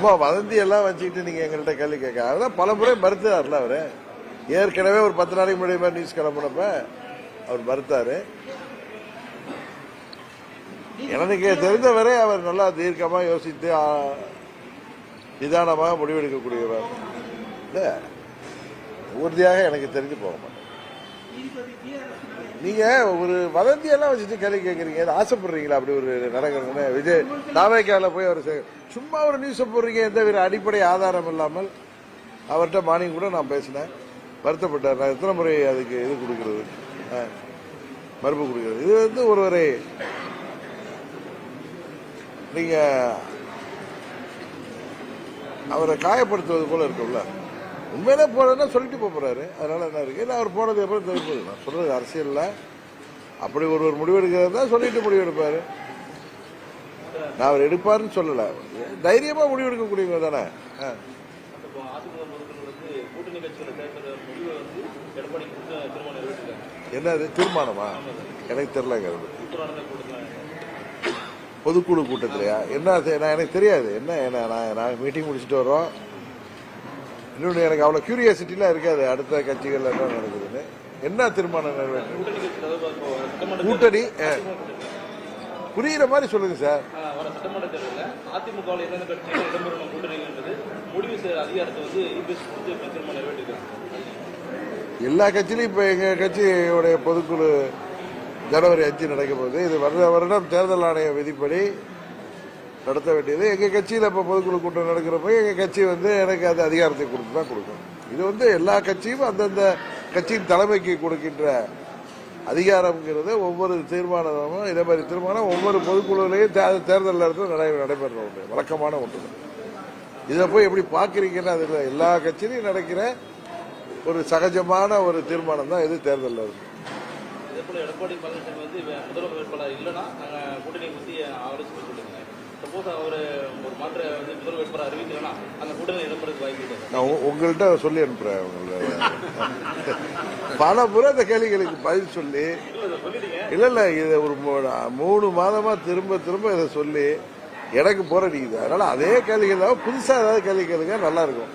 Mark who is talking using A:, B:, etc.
A: சும்மா வதந்தி எல்லாம் வச்சுக்கிட்டு நீங்க எங்கள்கிட்ட கேள்வி கேட்க அதான் பல முறை மறுத்தாருல அவரு. ஏற்கனவே ஒரு 10 நாளைக்கு முன்னாடி நியூஸ் கிளம்புனப்ப அவர் மறுத்தாரு. எனக்கு தெரிந்தவரை அவர் நல்லா தீர்க்கமா யோசித்து நிதானமாக முடிவெடுக்கக்கூடியவர். உறுதியாக எனக்கு தெரிஞ்சு போக மாட்டேன். நீங்க ஒரு வதந்தி எல்லாம் வச்சுட்டு கேள்வி கேட்கறீங்க, ஆசைப்படுறீங்களா? அப்படி ஒரு நடக்கிறதுன்னு விஜய் தாவேக்கால போய் அவர் சும்மா ஒரு நியூஸ் போடுறீங்க, எந்த ஒரு அடிப்படை ஆதாரம் இல்லாமல். அவர்கிட்ட மார்னிங் கூட நான் பேசினேன், வருத்தப்பட்டார். நான் எத்தனை முறை அதுக்கு இது கொடுக்கறது, மறுப்பு கொடுக்கிறது. இது வந்து ஒருவரை நீங்க அவரை காயப்படுத்துவது போல இருக்கும்ல. உண்மையிலே போறதுன்னா சொல்லிட்டு போறாரு. அதனால என்ன இருக்கு, இல்லை அவர் போனது எப்போ தெரிஞ்சது. நான் சொல்றது அரசியல்ல அப்படி ஒருவர் முடிவெடுக்கிறதா சொல்லிட்டு முடிவெடுப்பாரு. நான் அவர் எடுப்பாருன்னு சொல்லல, தைரியமா முடிவெடுக்கக்கூடியவங்க தானே. என்னது தீர்மானமா எனக்கு தெரியலங்க. பொதுக்குழு கூட்டத்திலையா என்ன எனக்கு தெரியாது. என்ன நான் மீட்டிங் முடிச்சுட்டு வரோம். இன்னொன்று எனக்கு அவ்வளோ கியூரியாசிட்டிலாம் இருக்காது அடுத்த கட்சிகள் என்ன நடக்குதுன்னு. என்ன தீர்மானம் நிறைவேற்று கூட்டணி புரியுற மாதிரி சொல்லுங்க சார். எல்லா கட்சியிலும் இப்ப எங்க கட்சியோடைய பொதுக்குழு ஜனவரி 5 நடக்கும் போது இது வருடம் தேர்தல் ஆணைய விதிப்படி நடத்த வேண்டியது. எங்க கட்சியில இப்ப பொதுக்குழு கூட்டம் நடக்கிறப்ப எங்க கட்சி வந்து எனக்கு அந்த அதிகாரத்தை கொடுத்து தான் கொடுக்கும். இது வந்து எல்லா கட்சியும் அந்தந்த கட்சியின் தலைமைக்கு கொடுக்கின்ற அதிகாரம்ங்கிறது ஒவ்வொரு தீர்மானமும் இதே மாதிரி தீர்மானம் ஒவ்வொரு பொதுக்குழுவிலையும் தேர்தல் நேரத்தில் நடைபெற ஒன்று வழக்கமான ஒன்று. இதை போய் எப்படி பாக்குறீங்கன்னா அது எல்லா கட்சியிலையும் நடக்கிற ஒரு சகஜமான ஒரு தீர்மானம் தான் இது தேர்தல் இருக்கு.
B: எடப்பாடி பழனிசாமி வந்து முதல்வர் வேட்பாளர் இல்லைன்னா நாங்கள் கூட்டணி பற்றி ஆலோசனை சொல்லுங்க. சப்போஸ் அவர் ஒரு மாற்ற வந்து முதல்வர் வேட்பாளர் அறிவிக்கலன்னா அந்த கூட்டணி இடம்பெறதுக்கு வாய்ப்பு இல்லை. நான்
A: உங்கள்கிட்ட சொல்லி அனுப்புறேன். பல முறை அந்த கேள்விகளுக்கு பதில் சொல்லி இல்ல இதை ஒரு 3 மாதமா திரும்ப திரும்ப இதை சொல்லி எனக்கு போராடிக்குது. அதனால அதே கேள்விகள் புதுசா ஏதாவது கேள்வி கேளுங்க, நல்லா இருக்கும்.